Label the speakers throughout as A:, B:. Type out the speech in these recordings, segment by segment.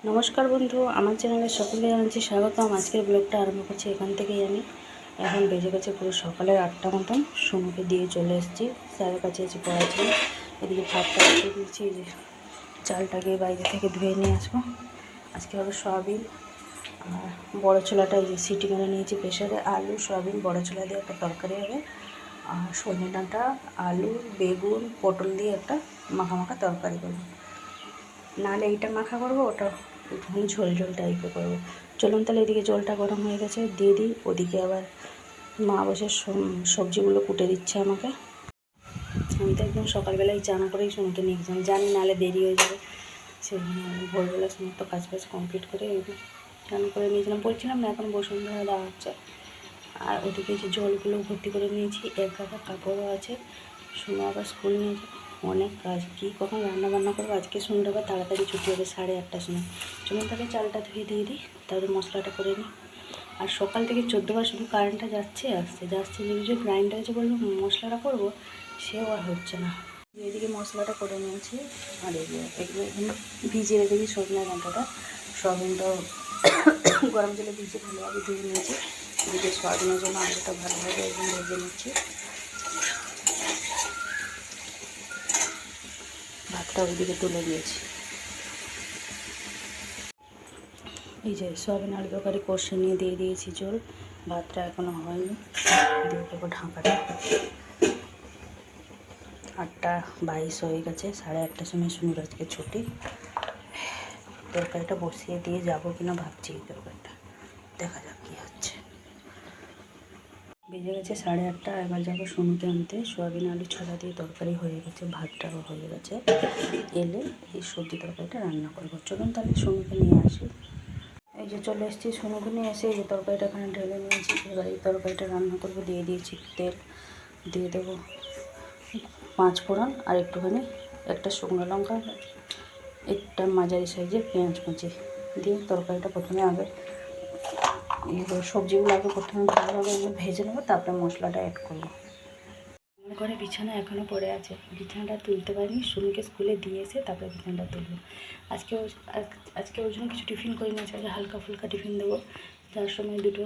A: নমস্কার বন্ধু, আমার চ্যানেলে সকলকে জানাচ্ছি স্বাগতম। আজকের ব্লগটা আরম্ভ করছি এখান থেকেই। আমি এখন বেজে গেছে পুরো সকালের 8টা মতন। সোনুকে দিয়ে চলে এসেছি, স্যারের কাছে এসে পড়াচ্ছি। এদিকে ভাতটা রেখে দিয়েছি, যে চালটাকে বাইরে থেকে ধুয়ে নিয়ে আসবো। আজকে হবে সয়াবিন আর বড়ো ছোলাটা এই যে সিটি মেরে নিয়েছি প্রেশারে। আলু সয়াবিন বড়ো ছোলা দিয়ে একটা তরকারি হবে, আর সজনে ডাঁটা আলু বেগুন পটল দিয়ে একটা মাখা মাখা তরকারি করবো। নাহলে এইটা মাখা করবো, ওটা একটুখানি ঝোল ঝোল টাইপের করবো। চলুন তাহলে, এদিকে জলটা গরম হয়ে গেছে, দিয়ে দিই। ওদিকে আবার মা বসে সবজিগুলো কুটে দিচ্ছে আমাকে। আমি তো একদম সকালবেলায় চান করেই সোনুকে নিয়ে গেছিলাম, জানি নাহলে দেরি হয়ে যাবে। সেই ভোরবেলা সমস্ত কাজ বাজ কমপ্লিট করে চান করে নিয়েছিলাম। বলছিলাম না, এখন বসুন্ধরা দেওয়া হচ্ছে। আর ওদিকে যে জলগুলো ভর্তি করে নিয়েছি, এক গাদা কাপড়ও আছে। সোনু আবার স্কুল নিয়ে যাবে, অনেক কাজ। কী কখন রান্না বান্না করবো, আজকে শুনতে আবার তাড়াতাড়ি ছুটি হবে 8:30টার সময়। চলুন তাহলে চালটা ধুয়ে দিয়ে দিই, তারপরে মশলাটা করে নিই। আর সকাল থেকে 14বার শুধু কারেন্টটা যাচ্ছে যাচ্ছে, যে গ্রাইন্ডারে যে বলবো মশলাটা করবো, সেও আর হচ্ছে না। এদিকে মশলাটা করে নিয়েছি, আর এগুলো এখানে ভিজিয়ে রেখেছি সজনে ডাঁটাটা। সয়াবিনটাও গরম জলে ভিজিয়ে ভালোভাবে ধুয়ে নিয়েছি। এদিকে সয়াবিনের জন্য আলুটা ভালোভাবে একদম ভেজে নিচ্ছি। ভাতটা ওইদিকে তুলে দিয়েছি। এই যে সয়াবিন আলু তরকারি কষে নিয়ে দিয়ে দিয়েছি জল। ভাতটা এখনও হয়নি, দিয়ে দেবো ঢাকাটা। 8:22 হয়ে গেছে, 8:30টার সময় শুনুর আজকে ছুটি। তরকারিটা বসিয়ে দিয়ে যাবো কিনা ভাবছি। এই তরকারিটা দেখা যাক কী হচ্ছে। বেজে গেছে 8:30, এবার যাবো সোনুকে আনতে। সোয়াবিন আলু ছোলা দিয়ে তরকারি হয়ে গেছে, ভাতটাও হয়ে গেছে। এলে এই সবজি তরকারিটা রান্না করবো। চলুন তাহলে সোনুকে নিয়ে আসি। এই যে চলে এসেছি, সোনুকে নিয়ে এসে এই যে তরকারিটা এখানে ঢেলে নিয়েছি। এবার এই তরকারিটা রান্না করবো। দিয়ে দিয়েছি তেল, দিয়ে দেবো 5 ফোড়ন আর একটুখানি একটা শুকনো লঙ্কা, একটা মাঝারি সাইজের পেঁয়াজ কুচি দিয়ে তরকারিটা প্রথমে আগে সবজিগুলো আগে প্রথমে ভালোভাবে ভেজে নেবো, তারপরে মশলাটা অ্যাড করবো। আমার ঘরে বিছানা এখনও পড়ে আছে, বিছানাটা তুলতে পারিনি। সোনুকে স্কুলে দিয়ে এসে তারপরে বিছানাটা তুলবো। আজকে ওর জন্য কিছু টিফিন করে নিয়েছি, আজকে হালকা ফুলকা টিফিন দেবো। যার সময় দুটো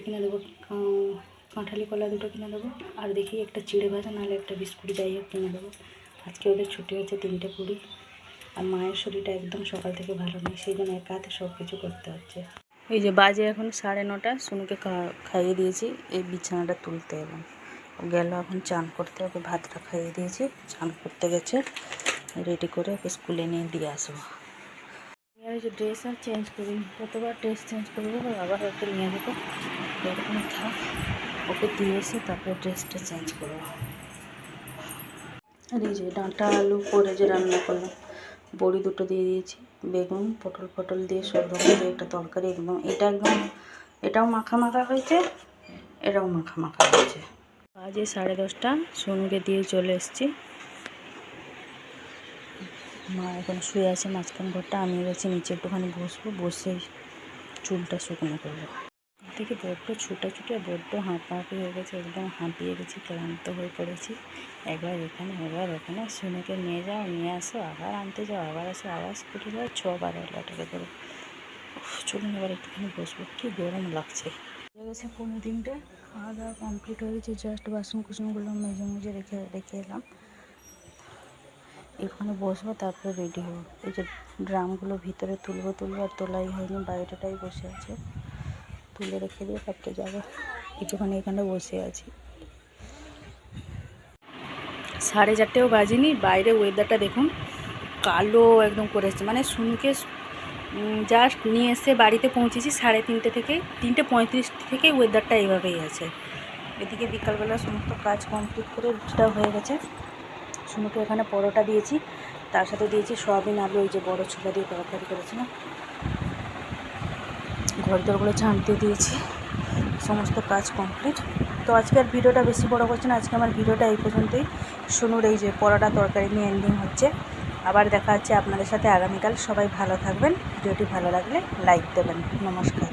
A: কিনে দেবো, কাঁঠালি কলা দুটো কিনে দেবো। আর দেখি একটা চিড়ে ভাজা নাহলে একটা বিস্কুট যাই হোক কিনে দেবো। আজকে ওদের ছুটি হচ্ছে 3:20। আর মায়ের শরীরটা একদম সকাল থেকে ভালো নেই, সেই জন্য একা হাতে সব কিছু করতে হচ্ছে। এই যে বাজে এখন 9:30, সোনুকে খাইয়ে দিয়েছি, এই বিছানাটা তুলতে এলাম। গেল এখন চান করতে, ওকে ভাতটা খাইয়ে দিয়েছি, চান করতে গেছে। রেডি করে ওকে স্কুলে নিয়ে দিয়ে আসবো। এই যে ড্রেস আর চেঞ্জ করিনি, কতবার ড্রেস চেঞ্জ করবো, আবার ওকে নিয়ে যাবো। এরকম থাক, ওকে দিয়ে এসে তারপরে ড্রেসটা চেঞ্জ করবো। আর এই যে ডাঁটা আলু করে যে রান্না করলাম, বড়ি দুটো দিয়ে দিয়েছি, বেগুন পটল দিয়ে সব রকম দিয়ে একটা তরকারি। এটাও মাখা মাখা হয়েছে, এটাও মাখা মাখা হয়েছে। বাজে 10:30, সোনুকে দিয়ে চলে এসেছি। মা এখন শুয়ে আছে মাঝখান ঘরটা, আমি গেছি নিচে একটুখানি বসবো, বসে চুলটা শুকনো করবো। থেকে বড্ড ছুটাছুটি আর বড্ড হাঁপাহাঁপি হয়ে গেছে, একদম হাঁপিয়ে গেছি, ক্লান্ত হয়ে পড়েছি। একবার এখানে একবার ওখানে, সোনুকে নিয়ে যাও নিয়ে আসো, আবার আনতে যাও আবার আসো, আবার স্কুলে যাও, 6বার এলাটাকে ধরো। চলুন এবার একটুখানি বসবো, কী গরম লাগছে। হয়ে গেছে 3:15, খাওয়া দাওয়া কমপ্লিট হয়ে গেছে। জাস্ট বাসন কুসনগুলো মেজে রেখে এলাম। এখানে বসবো, তারপরে রেডি হবো। এই যে ড্রামগুলো ভিতরে তুলবো আর তোলাই হয়নি, বাইরেটাই বসে আছে। তুলে রেখে দিয়ে তারপরে যাবো। একটুখানি এখানে বসে আছি। 4:30ও বাজেনি, বাইরে ওয়েদারটা দেখুন, কালো একদম করে এসছে। মানে সোনুকে জাস্ট নিয়ে এসে বাড়িতে পৌঁছেছি 3:30 থেকে, 3:35 থেকে ওয়েদারটা এইভাবেই আছে। এদিকে বিকালবেলা সমস্ত কাজ কমপ্লিট করে রুটিটা হয়ে গেছে। সোনুকে এখানে পরোটা দিয়েছি, তার সাথে দিয়েছি সয়াবিন আলু, এই যে বড়ো ছোলা দিয়ে তরকারি করেছিলাম। ঘরদোরগুলো ঝাঁট দিয়েছি, সমস্ত কাজ কমপ্লিট। তো আজকে আর ভিডিওটা বেশি বড় করছি না, আজকে আমার ভিডিওটা এই পর্যন্তই। সোনুর এই যে পরোটা তরকারি নিয়ে এন্ডিং হচ্ছে। আবার দেখা হচ্ছে আপনাদের সাথে আগামীকাল। সবাই ভালো থাকবেন, ভিডিওটি ভালো লাগলে লাইক দেবেন। নমস্কার।